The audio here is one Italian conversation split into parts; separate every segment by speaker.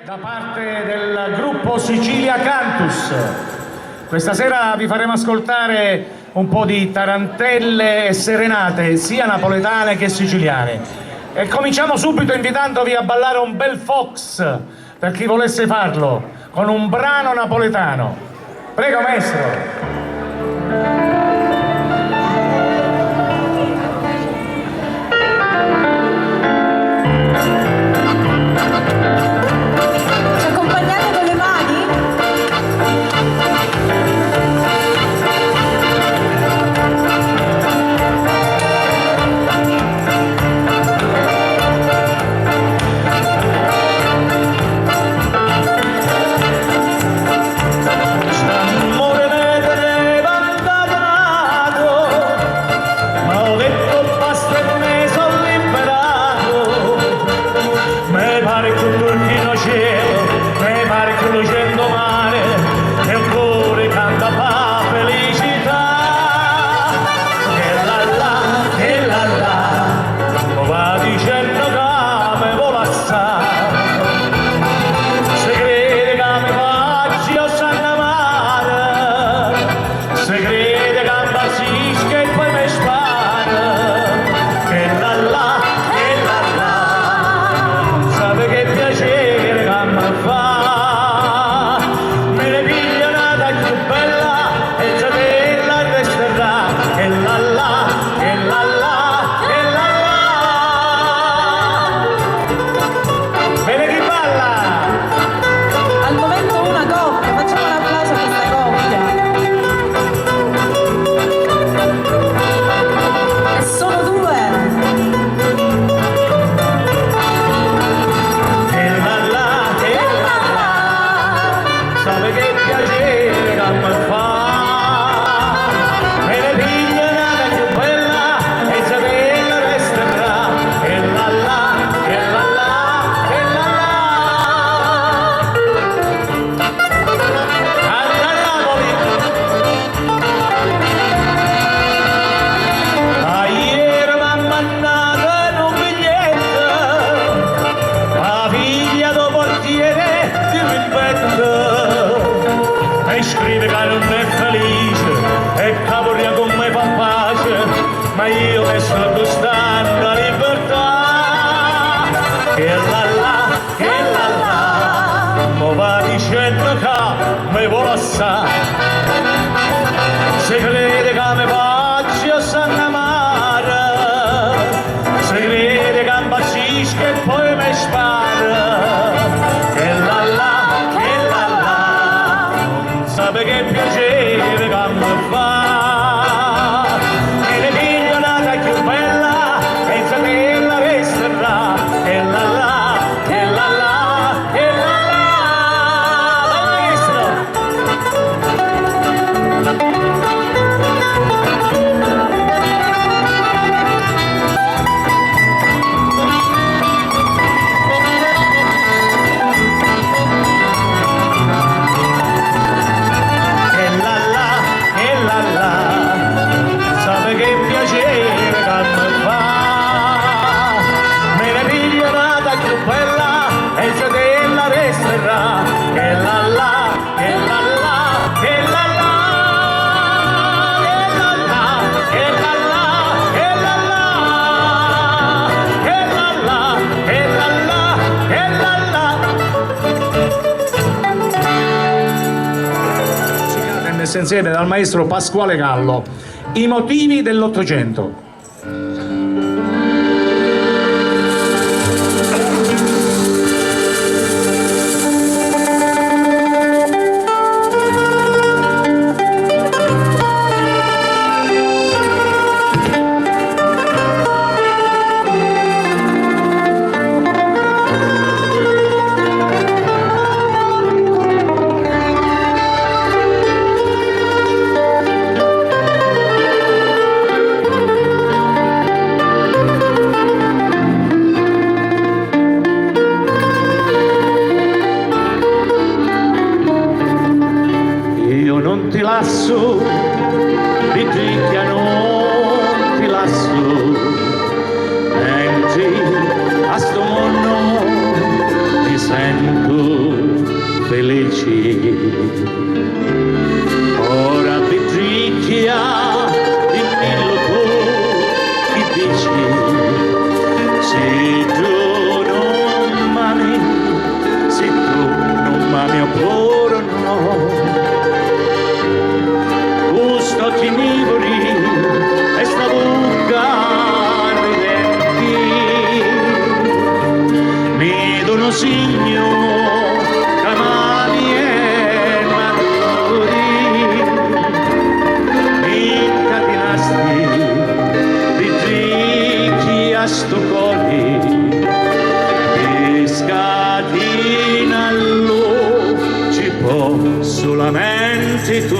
Speaker 1: da parte del gruppo Sicilia Cantus. Questa sera vi faremo ascoltare un po' di tarantelle e serenate, sia napoletane che siciliane. E cominciamo subito invitandovi a ballare un bel fox, per chi volesse farlo, con un brano napoletano. Prego, maestro.
Speaker 2: Se crede che mi faccio sannamare, se crede che impazzisco e poi mi spara, che la la, non sape che piacere che mi fa, e le figlie nata più bella, e sapella resterà, che la la, che la la, che la la, vai maestro!
Speaker 1: Insieme dal maestro Pasquale Gallo, I motivi dell'Ottocento.
Speaker 2: Vitricchia non ti lasso, mentre a sto mondo ti sento felici. Ora vi ricchia, dimmelo tu, chi dici? Se tu non m'ami, se tu non m'ami ancora no, gusto ti nivori e sta bocca ridenti, mi dono segno che m'ami e m'adori, mi incatenasti di ricchi a sto cuore, mi scatenallo ci può solamente tu.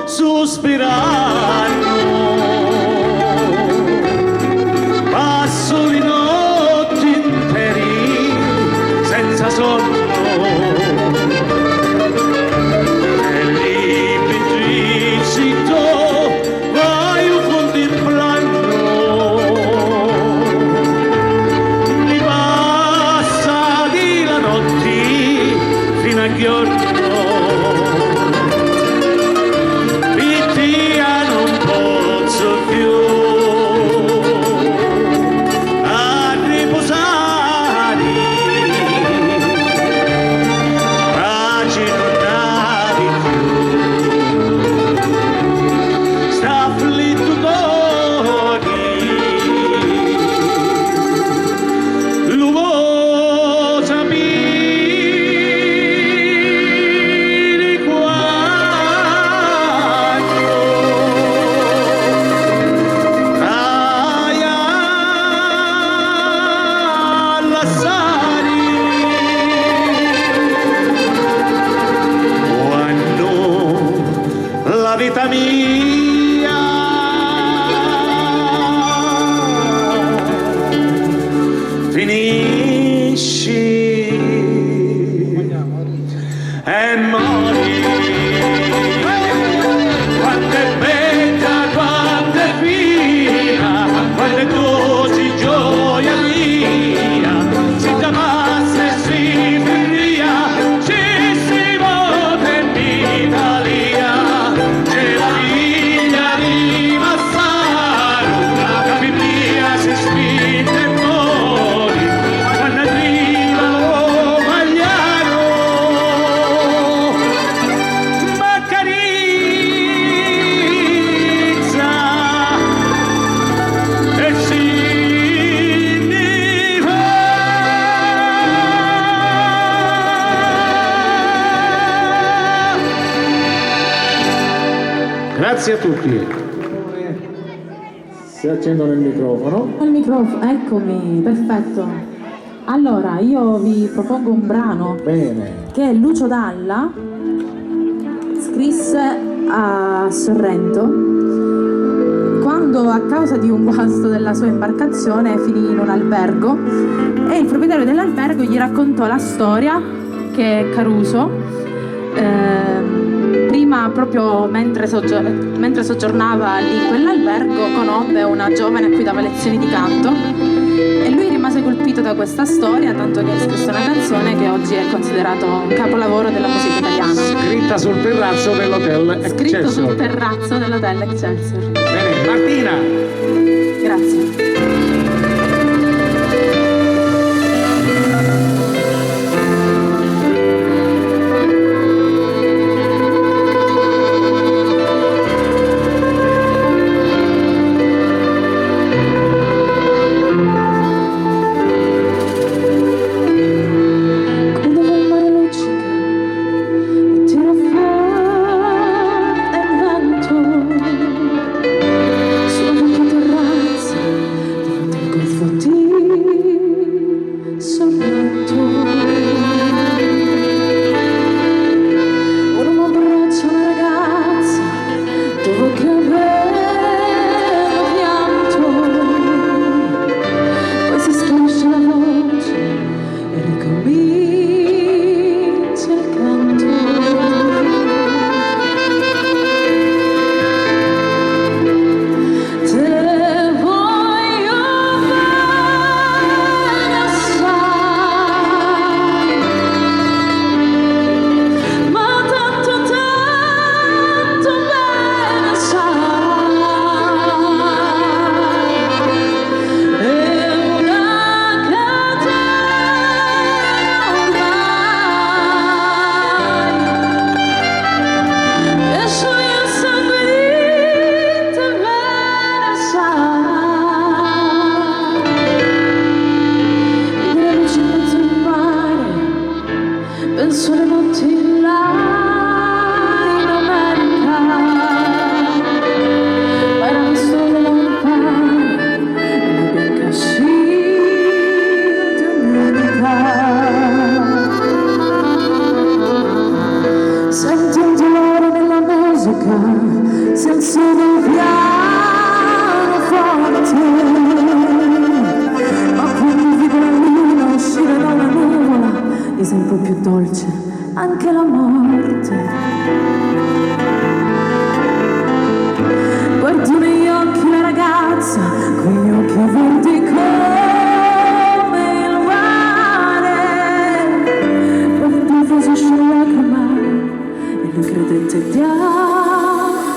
Speaker 2: Sospirando, passo le notti interi senza sonno, e lì zitto vai contemplando, mi passa di la notte fino a giorno. La vita mia finisce e mori. Quanto è bella, quanto è fina, quanto è così gioia mia, si chiamasse e si finia, ci si vota in Italia. C'è la figlia di Massaro, la Bibbia si spinge e muore, quando arriva lo Magliano, ma carizza e si va. Grazie a tutti. Si accendono il microfono.
Speaker 3: Il microfono, eccomi, perfetto. Allora, io vi propongo un brano
Speaker 1: Bene.
Speaker 3: che Lucio Dalla scrisse a Sorrento quando, a causa di un guasto della sua imbarcazione, finì in un albergo e il proprietario dell'albergo gli raccontò la storia che Caruso prima, proprio mentre soggiornava lì in quell'albergo, conobbe una giovane a cui dava lezioni di canto e lui rimase colpito da questa storia, tanto che ha scritto una canzone che oggi è considerato un capolavoro della musica italiana.
Speaker 1: Scritta sul terrazzo dell'hotel Excelsior.
Speaker 3: Scritto sul terrazzo dell'hotel Excelsior.
Speaker 1: Bene, Martina.
Speaker 3: Grazie. Sulla tua terrazza, di fronte al golfo ti tocca, se alzo del pianoforte, ma quando vedo la luna uscire dalla nuvola mi sembra più dolce anche la morte. Guardo negli occhi la ragazza, quegli occhi verdi come il mare, poi improvviso scende la lacrima e lui credette di affogare.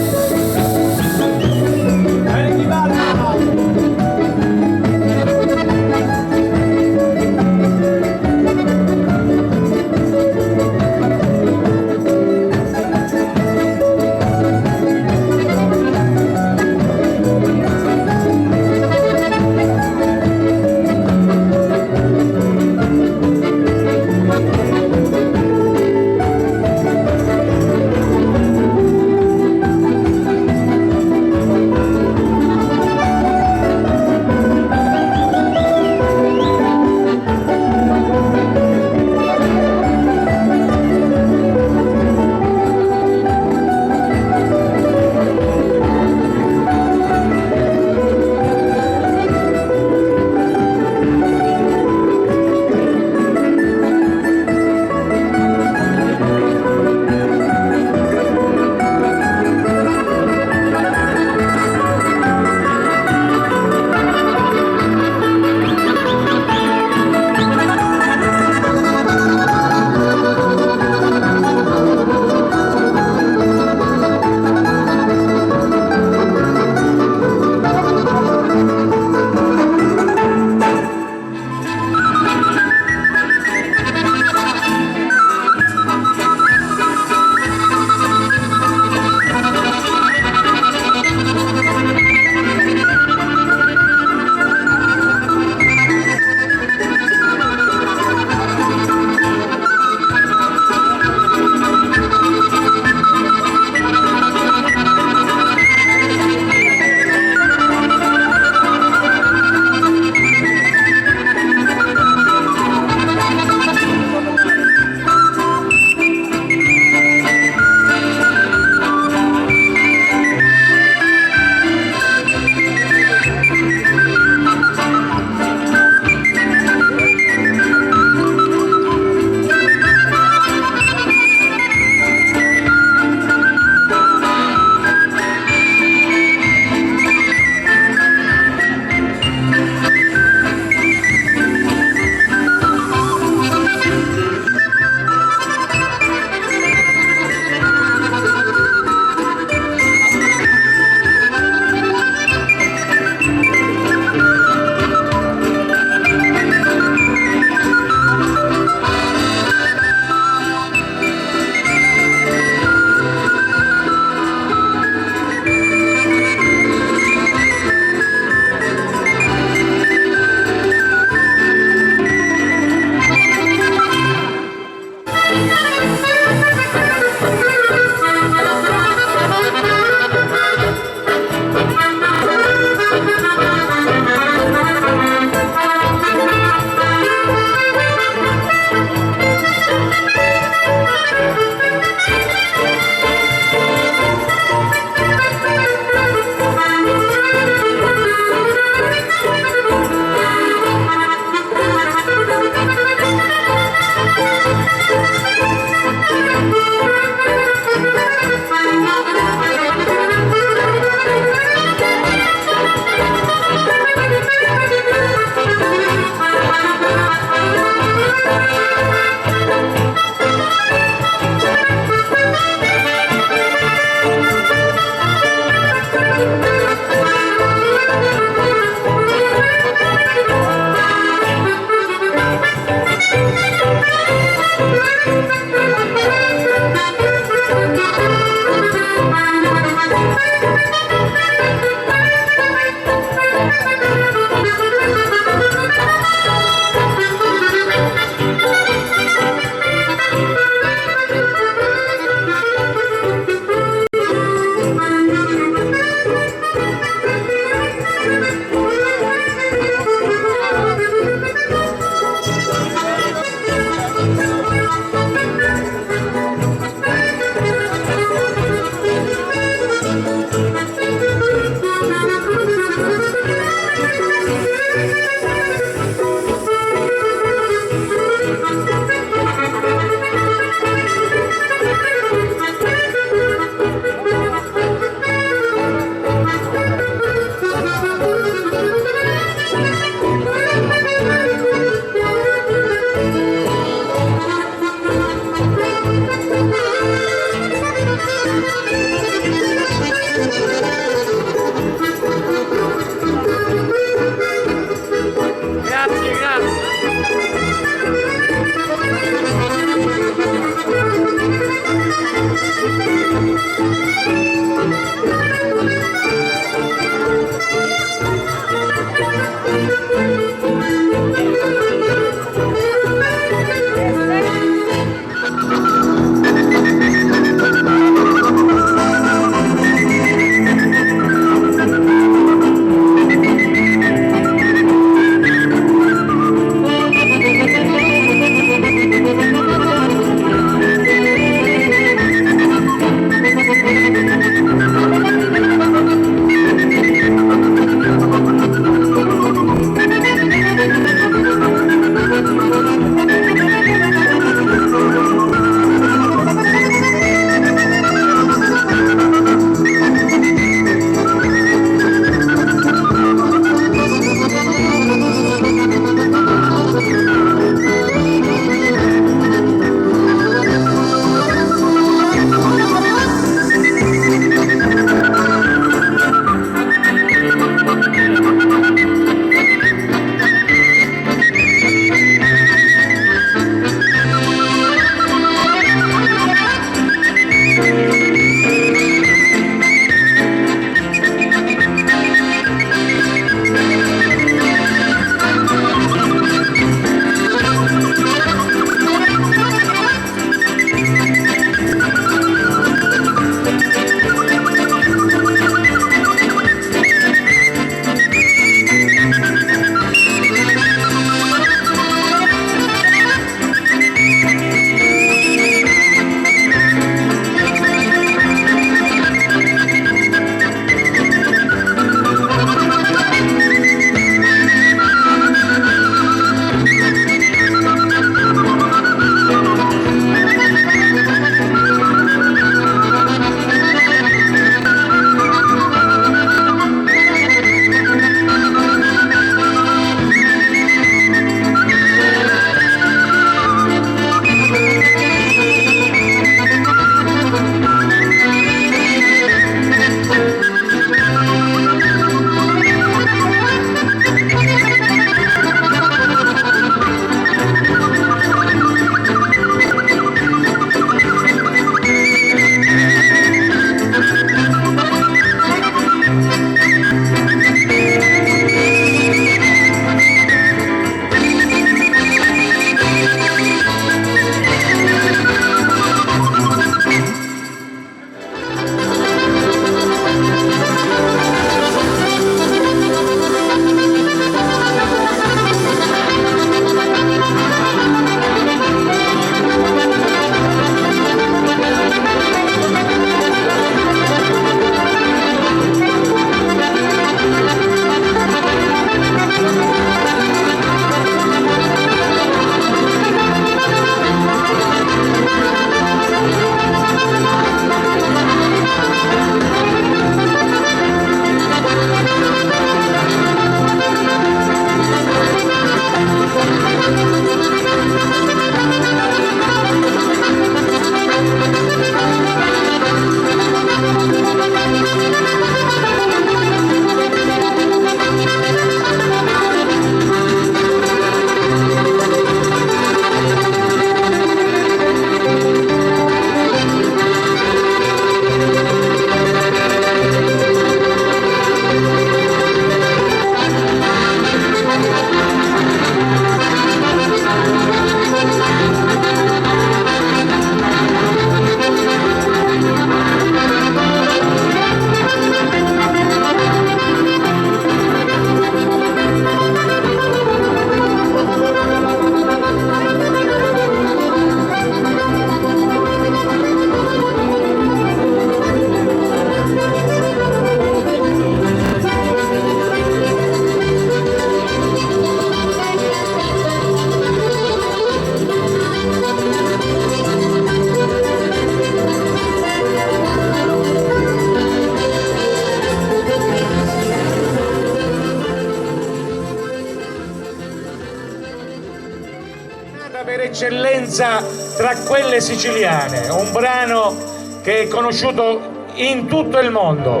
Speaker 1: per eccellenza tra quelle siciliane, un brano che è conosciuto in tutto il mondo.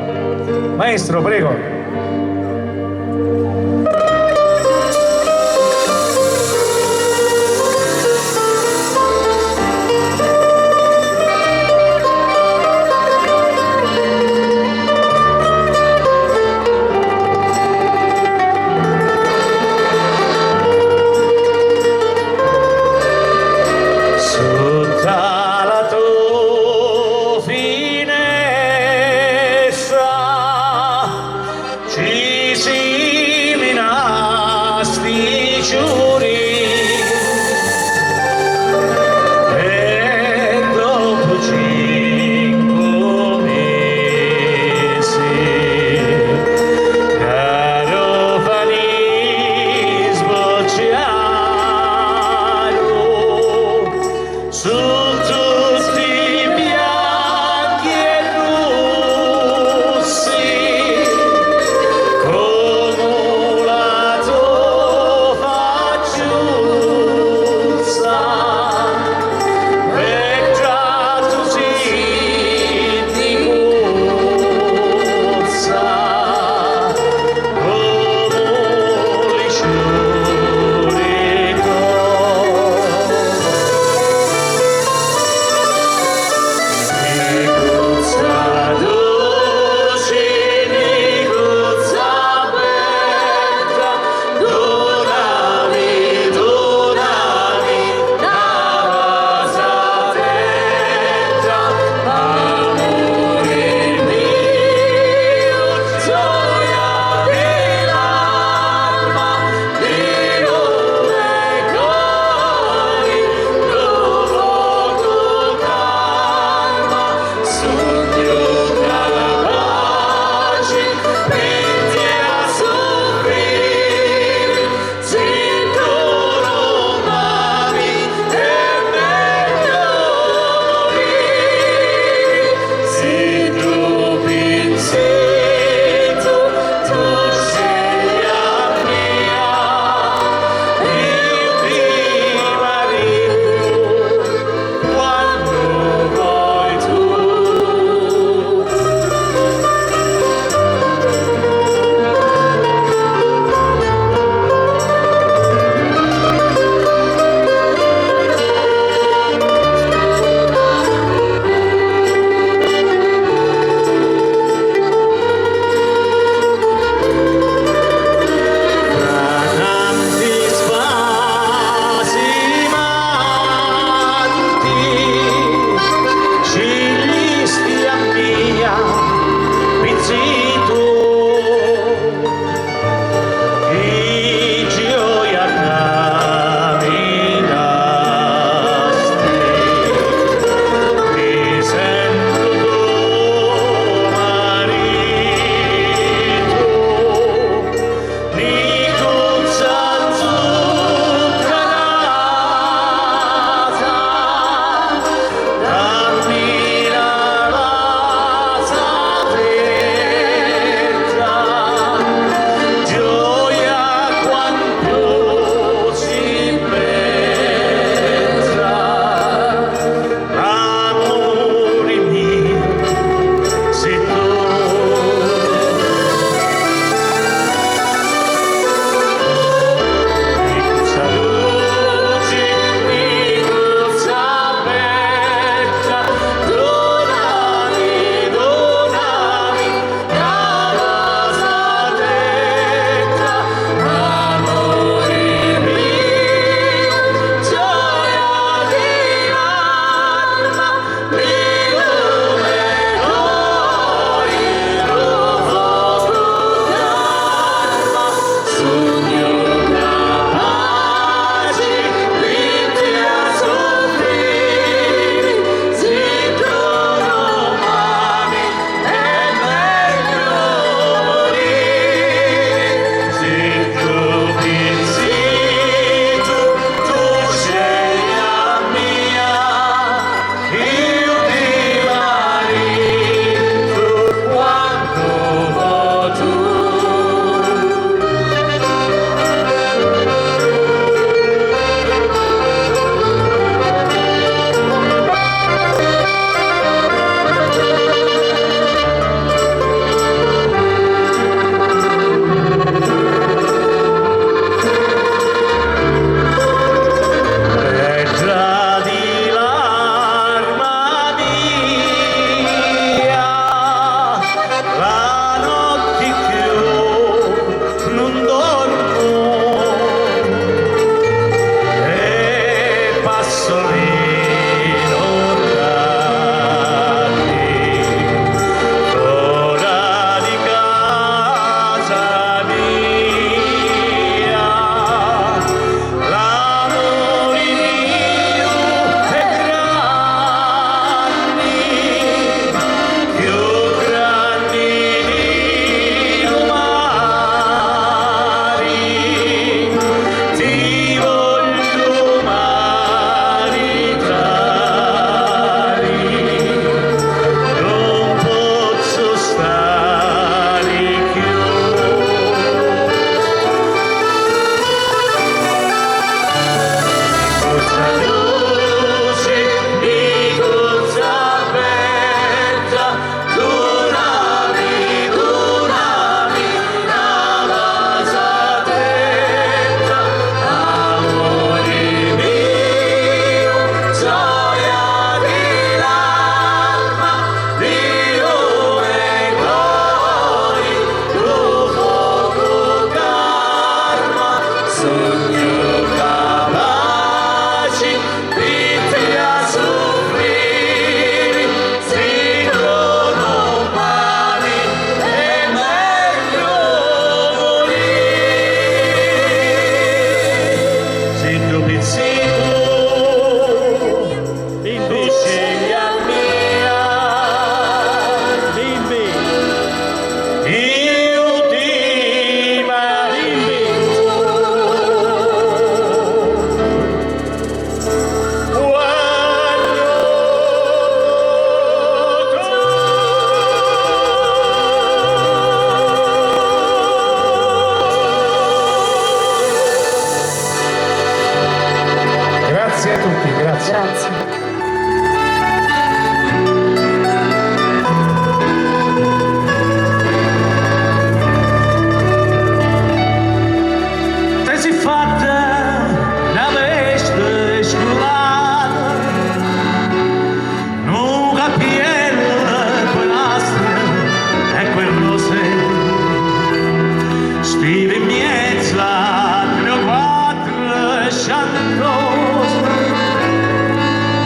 Speaker 1: Maestro, prego. Grazie a tutti, grazie.
Speaker 3: Grazie.
Speaker 2: Te si fatta una veste scolata, un cappiello, quel nastro e quel rosé, stive in mezzo a 3 o 4 chantose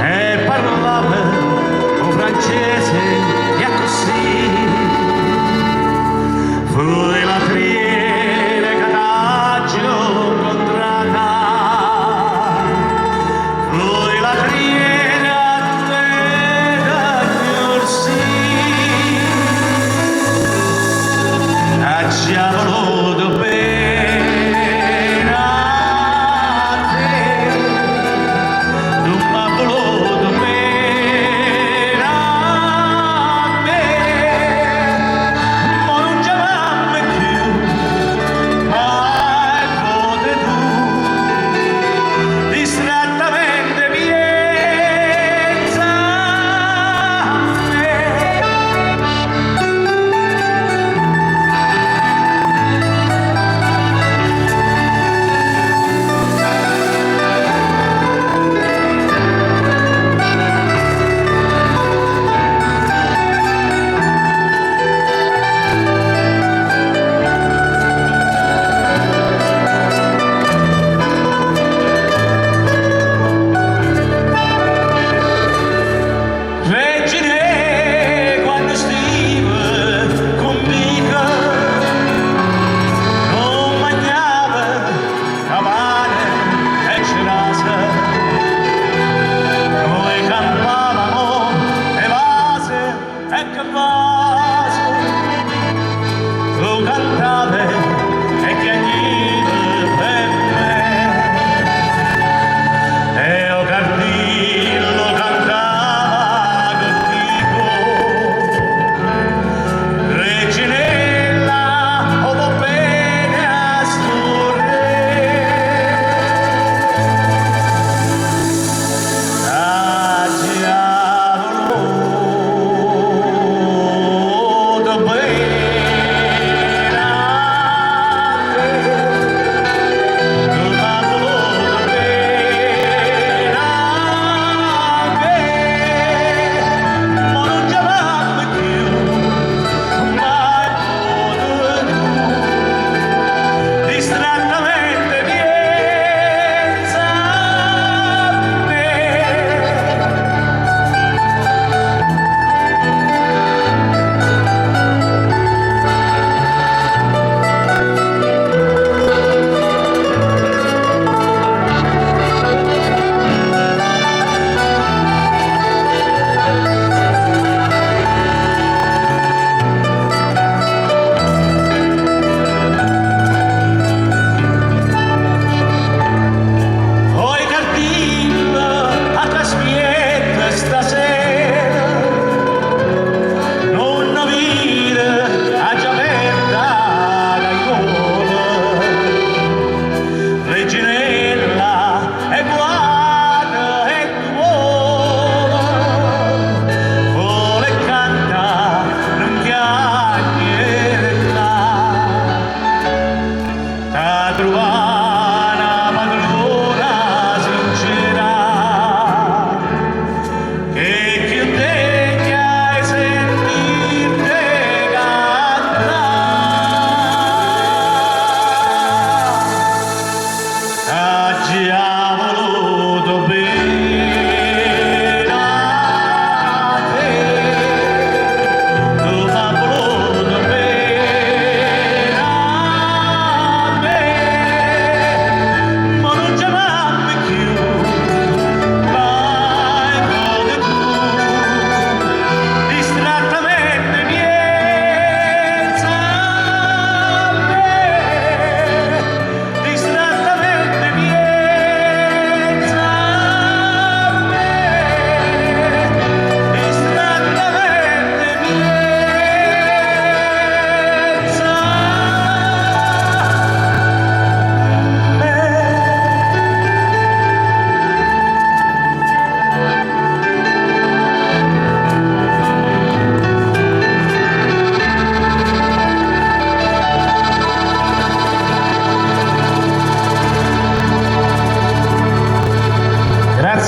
Speaker 2: e parlava un francese e così fu la triera che t'ho incontrata, fu la triera che orsi a ci ha voluto bene a te, tu m'ha voluto bene a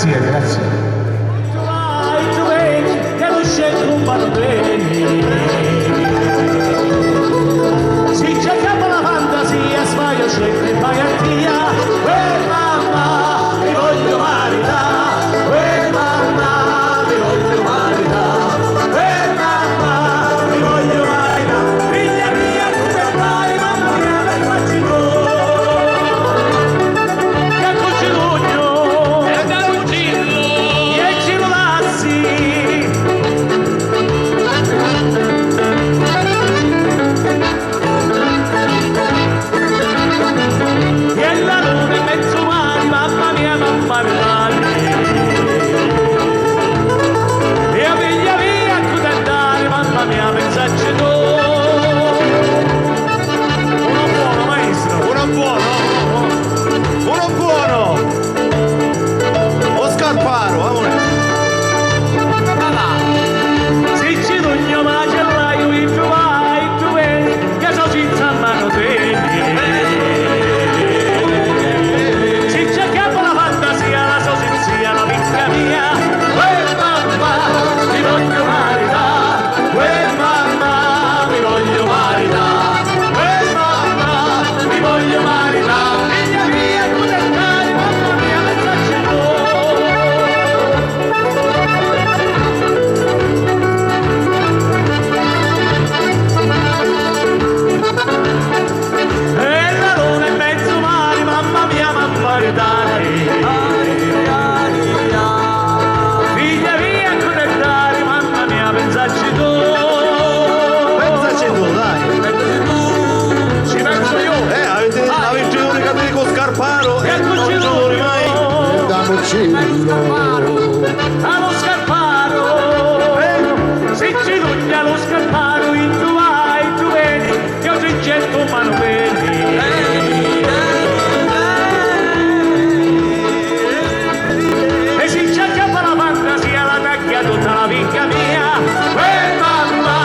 Speaker 1: Grazie, grazie.
Speaker 2: Tu vedi che non scendo un bambino. Si cercava la fantasia, sbaglio scende in malattia. Mamma, mi voglio maritare. Mamma, mi voglio maritare. Mamma, mi voglio maritare. Figlia mia, tu te fai, mamma mia, per farci tu. Che cucciolugno, e da cucillo, e ci volassi. E la luna in mezzo mare, mamma mia, mamma mia. E a figlia mia, a tu andare, mamma mia, pensarci tu. Uno buono, maestro.
Speaker 4: Uno buono, uno buono. Oscar Paro, amore.
Speaker 2: Si ci dugno macellaio, in tu vai, tu vedi, che so senza mano te. Si cercava la fantasia, la sosizia, la vita mia. Mamma, mi voglio maritare. Mamma, mi voglio maritare. Mamma, mi voglio maritare. Figlia mia, tu te stai, mamma mia, pensaci tu. E la luna in mezzo mare, mamma mia, mamma ridare. Figlia mia, accontentare, mamma mia, pensarci tu.
Speaker 4: Pensaci tu, dai.
Speaker 2: Ci penso io.
Speaker 4: Avete uno capito con Scarparo
Speaker 2: E
Speaker 4: e non ci sono mai.
Speaker 2: Allo scarparo. Se ci dugna lo scarparo, in tu vai, tu vedi, che ho 300 mano vedi. E si cercava la fantasia, la taglia tutta la vita mia. Mamma,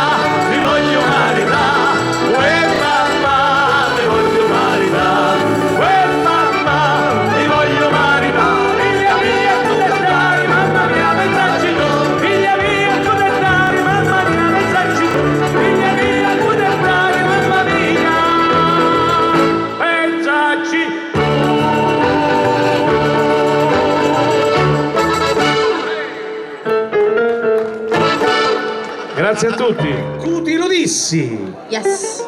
Speaker 2: mi voglio maritare. Mamma, mi voglio maritare. Mamma, mi voglio maritare. Figlia mia, tu te dai, mamma mia, pensarci tu. Figlia mia, tu te dai, mamma mia, pensarci tu. Figlia mia, tu te dai, mamma mia, pensarci tu.
Speaker 1: Grazie a tutti. Cuti lo dissi.
Speaker 3: Yes.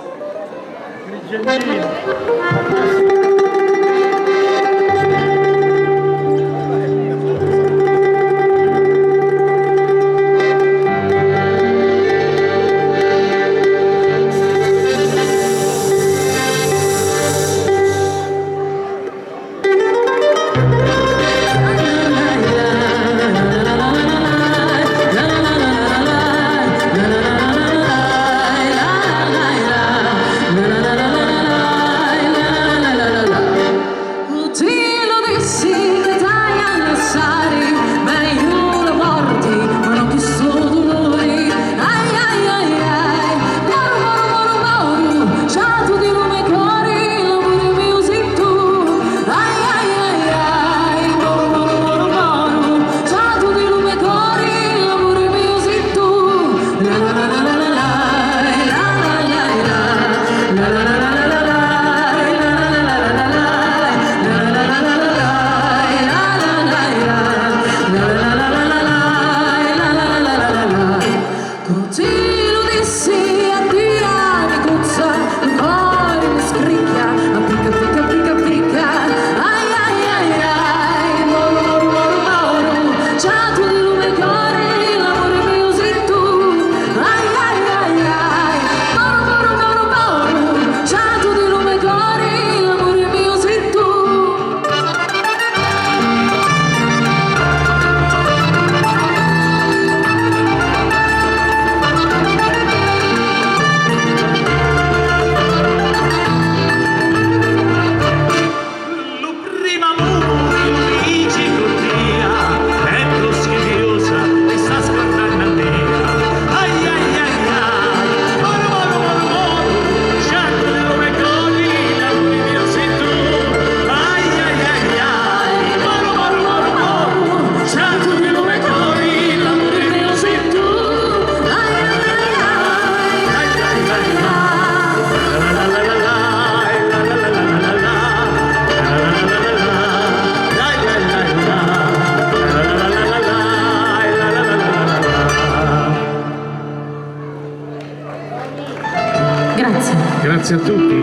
Speaker 1: Grazie a tutti.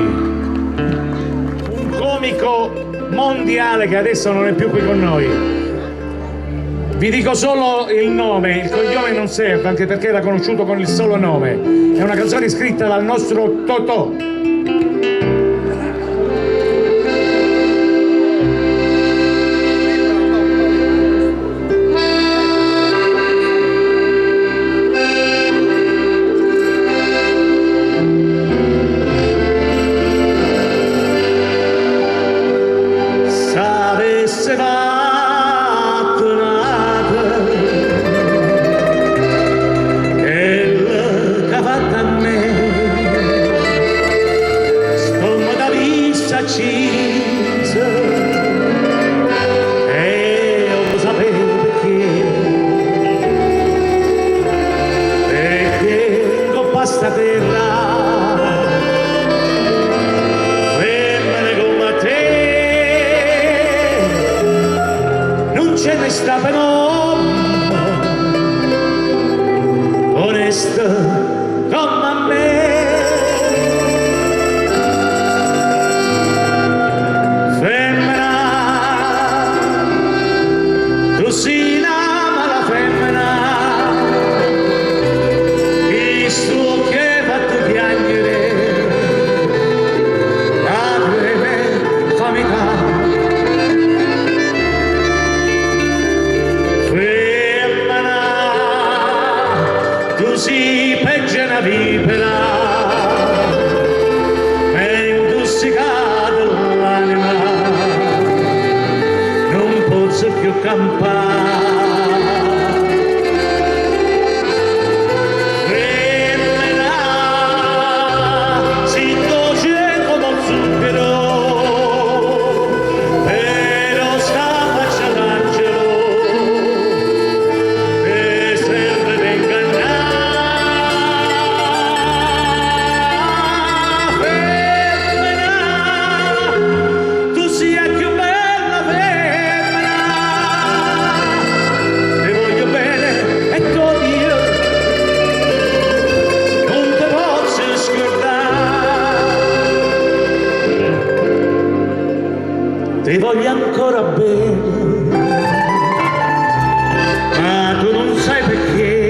Speaker 1: Un comico mondiale che adesso non è più qui con noi. Vi dico solo il nome, il cognome non serve, anche perché era conosciuto con il solo nome. È una canzone scritta dal nostro Totò.
Speaker 2: S'avesse fatto nata quella che ha fatto a me, stomma da vista accesa, e lo sapevo perché con questa terra ce ne sta però onesta come a me. Femmina, tu sei una mala femmina, il suo che ha fatto piangere lacrime famità. Tu si peggio una vipera, è intossicata l'anima, non posso più campare. Femmina, si dolce come il zucchero, però sta faccia d'angelo, e serve per ingannare. Tu sia più bella femmina, ti voglio bene e io non ti posso scordare. Ti voglio ancora bene, ma tu non sai perché.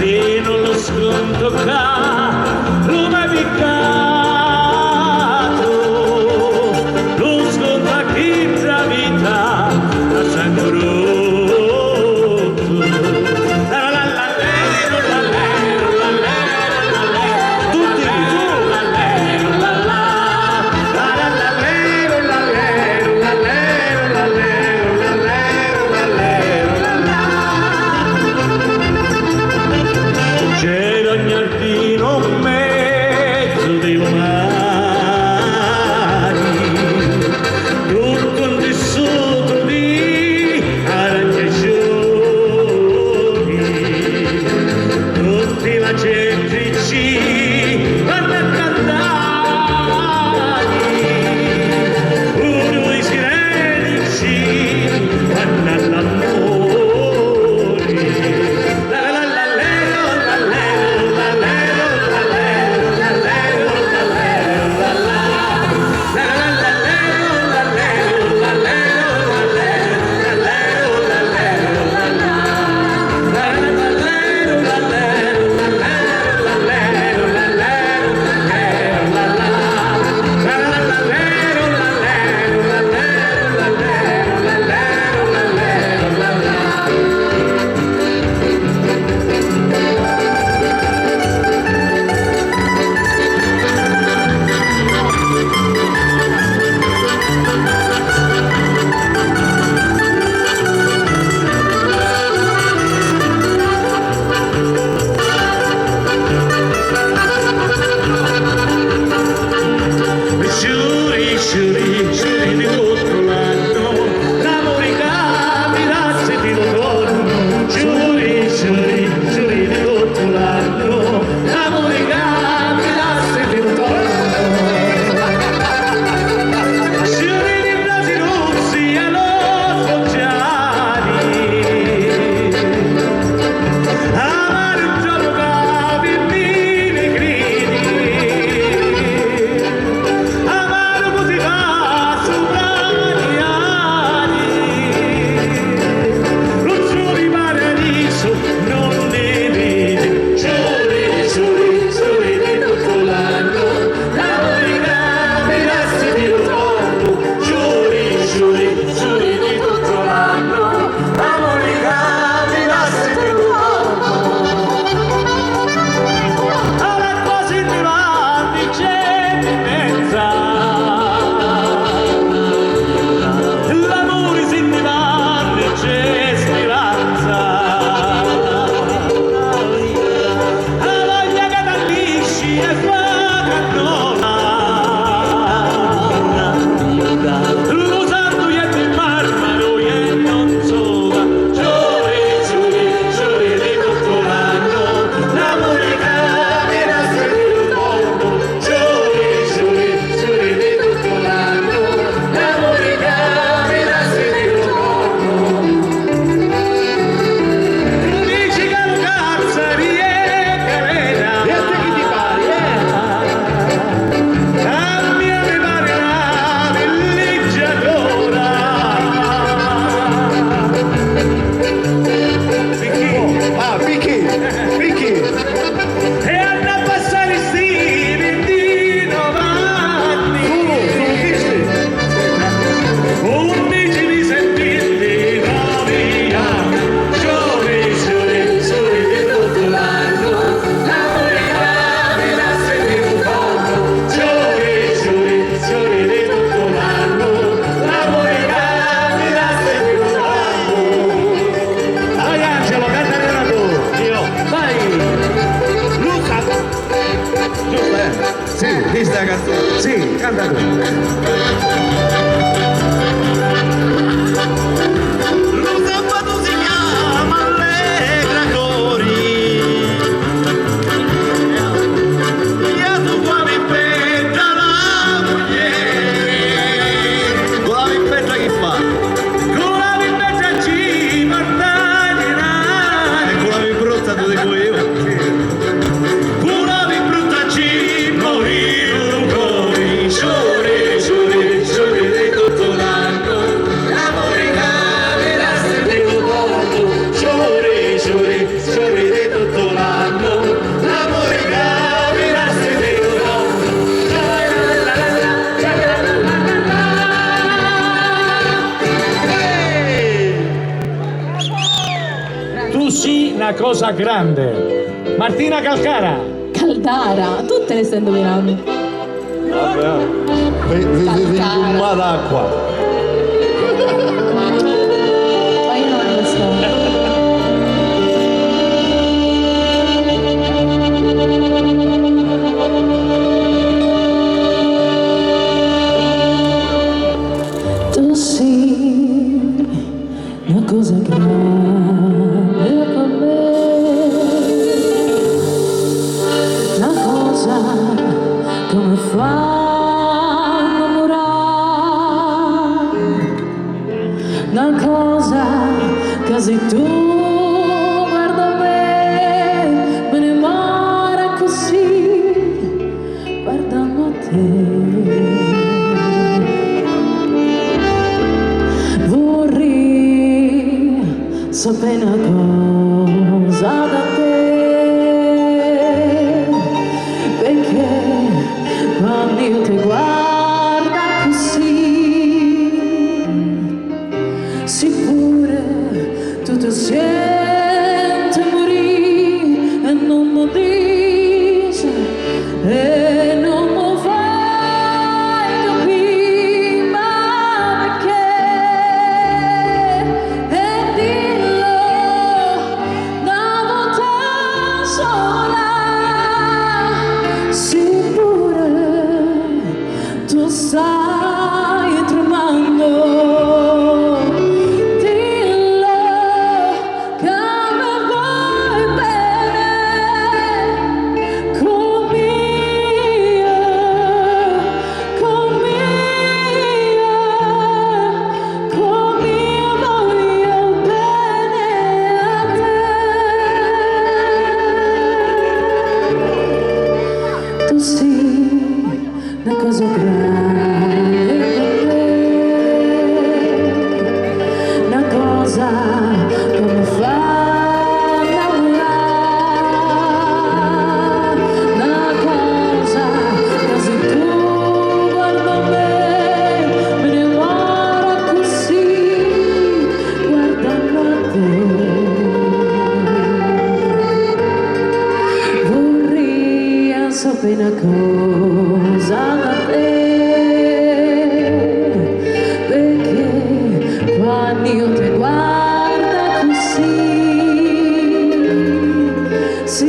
Speaker 2: se non lo sconto lo mai piccato, lo sconto a chi tra vita la sangue rotto.
Speaker 4: Tutti
Speaker 2: c'era un giardino in mezzo dei mari, tutto un tessuto di arancioni, tutti la gente ci vanno a cantare, uno i sireni ci vanno all'amore. Giuri di tutto l'anno, l'amore capitasse di ritorno. Giuri di tutto l'anno, l'amore capitasse di ritorno. Giuri di frasi rossi allo sfoggiati, amare un giorno capi e vini gridi. Non ne vede, giuri di tutto l'anno, l'amore capitasse di ritorno. Giuri di tutto l'anno, l'amore capitasse di ritorno. Alla quasi davanti c'è immensa, l'amore si divane c'è speranza. Lo santo e il marmaro e non sola, giuri di tutto l'anno, l'amore capitasse di ritorno. Giuri di tutto l'anno, l'amore capitasse di ritorno. Dici che lo cazzari e galera,
Speaker 4: e a te chi ti pare? Picchi!
Speaker 2: E hanno a passare sti 29 anni.
Speaker 4: Su,
Speaker 2: 11 di settembre, 9 anni. Giuri di tutto l'anno, l'amore capitasse di ritorno. Giuri di tutto l'anno, l'amore capitasse di ritorno.
Speaker 4: Vai Angelo, canta tu! Io!
Speaker 2: Vai!
Speaker 4: Luca! Giusto, Sì, questa è la canzone.
Speaker 1: Sì, canta tu.
Speaker 4: Lo sabato si chiama Allegra Cori. Io tu qua mi petta la moglie. Con la vimpetta che fa?
Speaker 2: Con la vimpetta ci portati
Speaker 4: E con la vimbrutta tu dico io.
Speaker 2: con la vibrutta ci morivo cori. Giuri di tutto
Speaker 1: grande. Martina Calcara.
Speaker 3: Caldara, tutte le stai indovinando.
Speaker 4: Vedi un po' d'acqua.
Speaker 3: Ma io non lo so. Tu sei una cosa grande per me, una cosa come fa innamorare, una cosa che se tu guarda me ne mora così guardando a te. Sapere una cosa da te, perché quando io ti guardo così, sicure tutto sente morire e non mi dice e non mi fai capire ma perché. Tu stai tremando, dillo che mi vuoi bene, come io voglio bene a te. Tu sei una cosa grande per me, una cosa come fa innamorare, una cosa che se tu guarda me ne muore così guardando a te. Vorrei sapere una cosa da te, perché quando io ti guardo così si